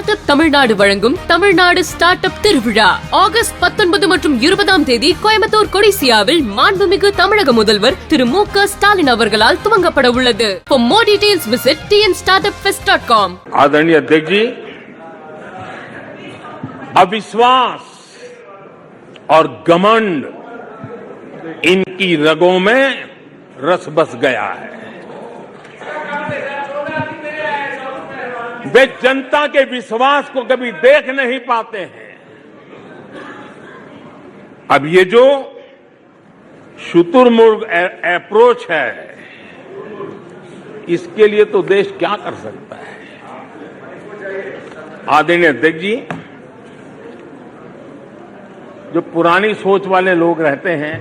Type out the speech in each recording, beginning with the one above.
Start up Tamil Nadu வழங்கும் Tamil Nadu start up திருவிழா August 19 மற்றும் 20ஆம் தேதி கோயம்புத்தூர் கொடிசியாவில் மாண்புமிகு தமிழக முதல்வர் திரு மு.க. ஸ்டாலின் அவர்களால் துவங்கப்பட உள்ளது. For more details visit tnstartupfest.com. आदरणीय अध्यक्ष जी, अविश्वास और घमंड इनकी रगों में रस बस गया है। वे जनता के विश्वास को कभी देख नहीं पाते हैं। अब ये जो शुतुरमुर्ग अप्रोच है, इसके लिए तो देश क्या कर सकता है। आदरणीय अध्यक्ष जी, जो पुरानी सोच वाले लोग रहते हैं,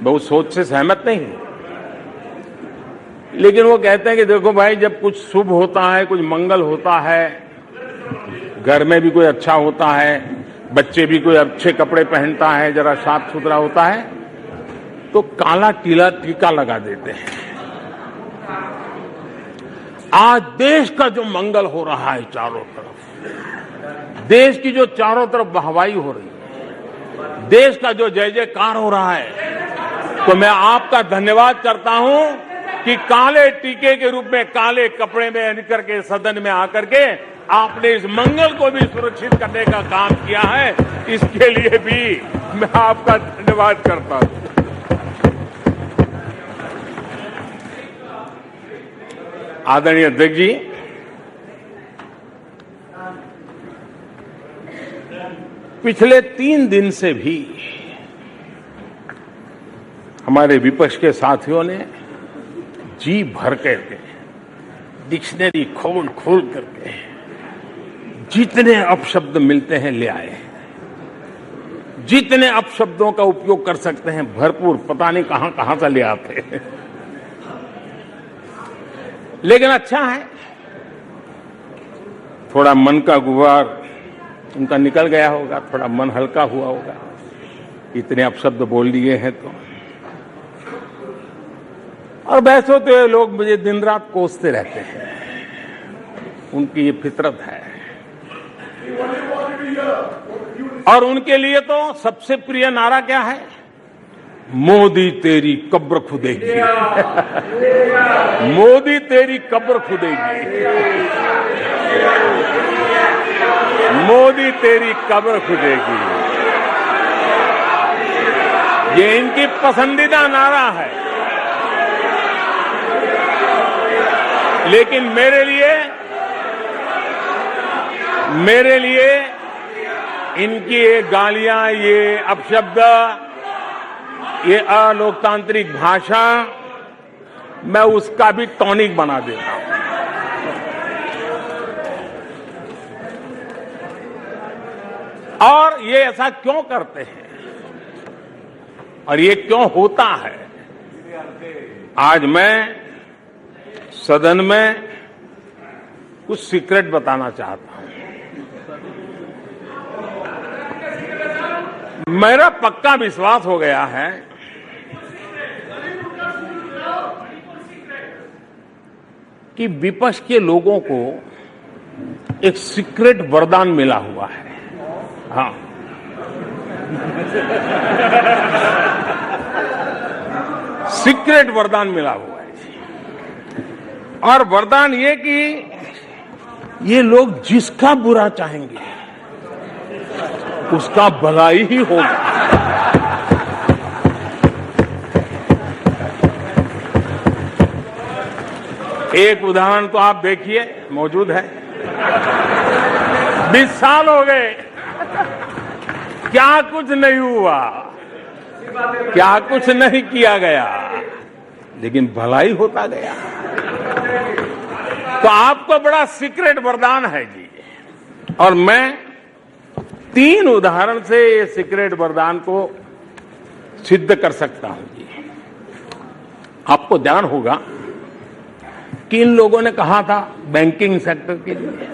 वो उस सोच से सहमत नहीं है, लेकिन वो कहते हैं कि देखो भाई, जब कुछ शुभ होता है, कुछ मंगल होता है, घर में भी कोई अच्छा होता है, बच्चे भी कोई अच्छे कपड़े पहनता है, जरा साफ सुथरा होता है, तो काला टीका लगा देते हैं। आज देश का जो मंगल हो रहा है चारों तरफ, देश की जो चारों तरफ वाहवाही हो रही है, देश का जो जय जयकार हो रहा है, तो मैं आपका धन्यवाद करता हूं कि काले टीके के रूप में काले कपड़े में निकल के सदन में आकर के आपने इस मंगल को भी सुरक्षित करने का काम किया है। इसके लिए भी मैं आपका धन्यवाद करता हूं। आदरणीय अध्यक्ष जी, पिछले 3 दिन से भी हमारे विपक्ष के साथियों ने जी भर करके, डिक्शनरी खोल खोल करके जितने अपशब्द मिलते हैं ले आए, जितने अपशब्दों का उपयोग कर सकते हैं भरपूर, पता नहीं कहां कहां से ले आते हैं। लेकिन अच्छा है, थोड़ा मन का गुबार उनका निकल गया होगा, थोड़ा मन हल्का हुआ होगा, इतने अपशब्द बोल दिए हैं तो। और वैसे तो ये लोग मुझे दिन रात कोसते रहते हैं, उनकी ये फितरत है। और उनके लिए तो सबसे प्रिय नारा क्या है? मोदी तेरी कब्र खुदेगी। मोदी तेरी कब्र खुदेगी, मोदी तेरी कब्र खुदेगी, ये इनकी पसंदीदा नारा है। लेकिन मेरे लिए इनकी ये गालियां, ये अपशब्द, ये अलोकतांत्रिक भाषा, मैं उसका भी टॉनिक बना देता हूं। और ये ऐसा क्यों करते हैं और ये क्यों होता है, आज मैं सदन में कुछ सीक्रेट बताना चाहता हूं। मेरा पक्का विश्वास हो गया है कि विपक्ष के लोगों को एक सीक्रेट वरदान मिला हुआ है। हाँ, सीक्रेट वरदान मिला हुआ है। और वरदान ये कि ये लोग जिसका बुरा चाहेंगे उसका भलाई ही होगा। एक उदाहरण तो आप देखिए, मौजूद है। 20 साल हो गए, क्या कुछ नहीं हुआ, क्या कुछ नहीं किया गया, लेकिन भलाई होता गया। तो आपको बड़ा सीक्रेट वरदान है जी। और मैं 3 उदाहरण से ये सीक्रेट वरदान को सिद्ध कर सकता हूं जी। आपको ध्यान होगा कि इन लोगों ने कहा था बैंकिंग सेक्टर के लिए,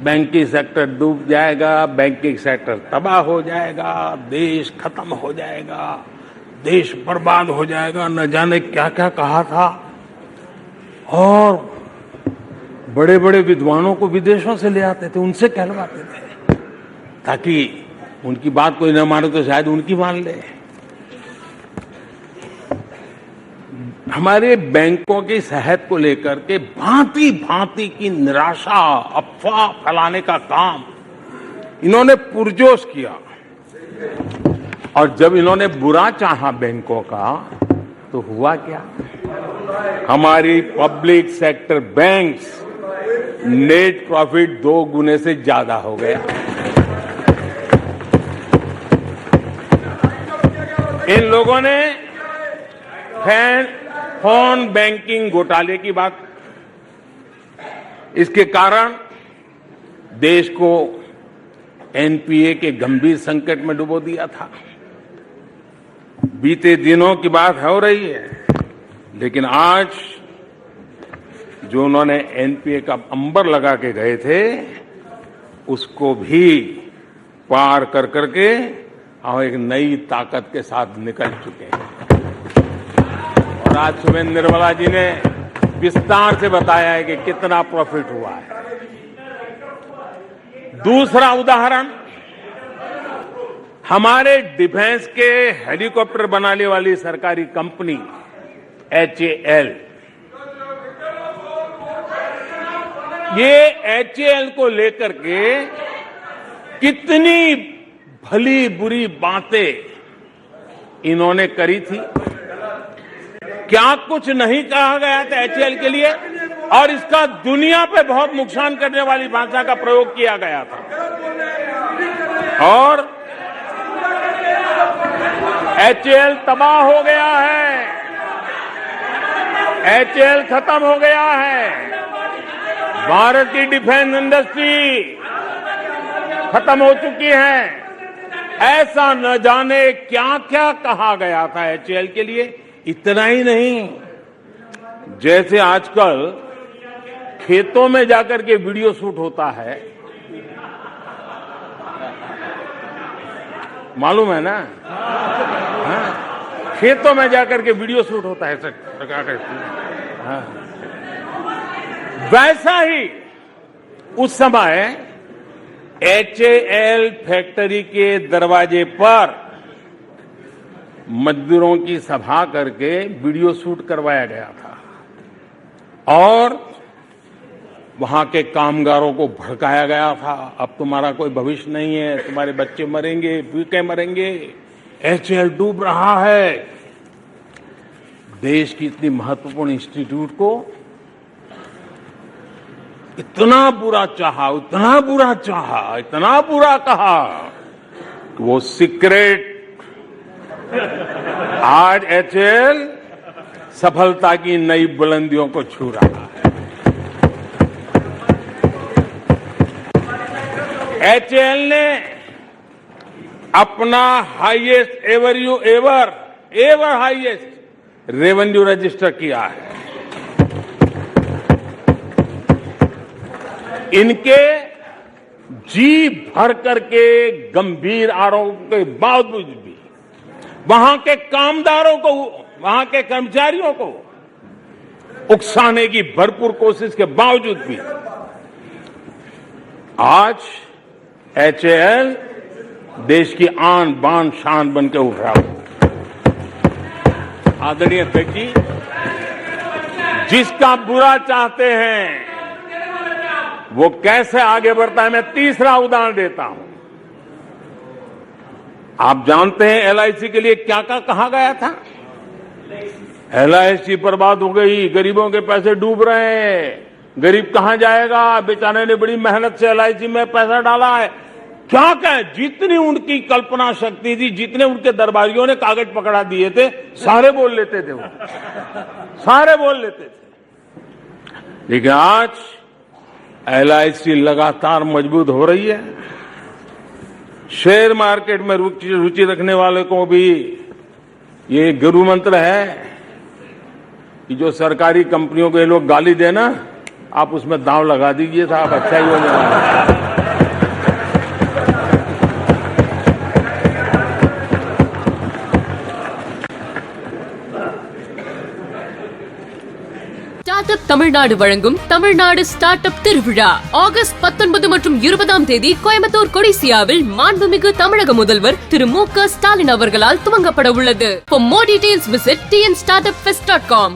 बैंकिंग सेक्टर डूब जाएगा, बैंकिंग सेक्टर तबाह हो जाएगा, देश खत्म हो जाएगा, देश बर्बाद हो जाएगा, न जाने क्या क्या कहा था। और बड़े बड़े विद्वानों को विदेशों से ले आते थे, उनसे कहलवाते थे, ताकि उनकी बात कोई न माने तो शायद उनकी मान ले। हमारे बैंकों की सेहत को लेकर के भांति भांति की निराशा, अफवाह फैलाने का काम इन्होंने पुरजोश किया। और जब इन्होंने बुरा चाहा बैंकों का, तो हुआ क्या? हमारी public sector banks net profit 2 गुने से ज्यादा हो गया। इन लोगों ने फोन बैंकिंग घोटाले की बात, इसके कारण देश को एनपीए के गंभीर संकट में डुबो दिया था। बीते दिनों की बात हो रही है, लेकिन आज जो उन्होंने एनपीए का अंबर लगा के गए थे, उसको भी पार कर करके और एक नई ताकत के साथ निकल चुके हैं। और आज सुबह निर्मला जी ने विस्तार से बताया है कि कितना प्रॉफिट हुआ है। दूसरा उदाहरण, हमारे डिफेंस के हेलीकॉप्टर बनाने वाली सरकारी कंपनी एचएएल, ये एचएएल को लेकर के कितनी भली बुरी बातें इन्होंने करी थी। क्या कुछ नहीं कहा गया था एचएएल के लिए, और इसका दुनिया पे बहुत नुकसान करने वाली भाषा का प्रयोग किया गया था। और एचएएल तबाह हो गया है, एचएएल खत्म हो गया है, भारत की डिफेंस इंडस्ट्री खत्म हो चुकी है। ऐसा न जाने क्या क्या कहा गया था एचएएल के लिए। इतना ही नहीं, जैसे आजकल खेतों में जाकर के वीडियो शूट होता है, मालूम है ना? हाँ? खेतों में जाकर के वीडियो शूट होता है हाँ। वैसा ही उस समय एचएएल फैक्ट्री के दरवाजे पर मजदूरों की सभा करके वीडियो शूट करवाया गया था और वहां के कामगारों को भड़काया गया था। अब तुम्हारा कोई भविष्य नहीं है, तुम्हारे बच्चे मरेंगे, भूखे मरेंगे, एचएएल डूब रहा है। देश की इतनी महत्वपूर्ण इंस्टीट्यूट को इतना बुरा चाहा, इतना बुरा चाहा, इतना बुरा कहा कि वो सीक्रेट आज एचएएल सफलता की नई बुलंदियों को छू रहा है। एचएएल ने अपना highest ever highest revenue register किया है। इनके जी भर करके गंभीर आरोपों के बावजूद भी वहां के कामदारों को, वहां के कर्मचारियों को उकसाने की भरपूर कोशिश के बावजूद भी आज एचएएल देश की आन बान शान बन के उठ रहा है। आदरणीय अध्यक्ष जी, जिसका बुरा चाहते हैं वो कैसे आगे बढ़ता है, मैं तीसरा उदाहरण देता हूं। आप जानते हैं एलआईसी के लिए क्या क्या कहा गया था? एलआईसी बर्बाद हो गई, गरीबों के पैसे डूब रहे हैं, गरीब कहां जाएगा, बेचारे ने बड़ी मेहनत से एलआईसी में पैसा डाला है। क्या कहें, जितनी उनकी कल्पना शक्ति थी, जितने उनके दरबारियों ने कागज पकड़ा दिए थे, सारे बोल लेते थे, वो सारे बोल लेते थे। लेकिन आज एलआईसी लगातार मजबूत हो रही है। शेयर मार्केट में रुचि रखने वाले को भी ये गुरु मंत्र है कि जो सरकारी कंपनियों को ये लोग गाली देना, आप उसमें दांव लगा दीजिए साहब, अच्छा ही होने वाला है। स्टार्टअप தமிழ்நாடு வழங்கும் தமிழ்நாடு ஸ்டார்ட் அப் திருவிழா ஆகஸ்ட் 19 மற்றும் 20ஆம் தேதி கோயம்புத்தூர் கொடிசியாவில் மாண்புமிகு தமிழக முதல்வர் திரு மு க ஸ்டாலின் அவர்களால் துவங்கப்பட உள்ளது. For more details visit tnstartupfest.com.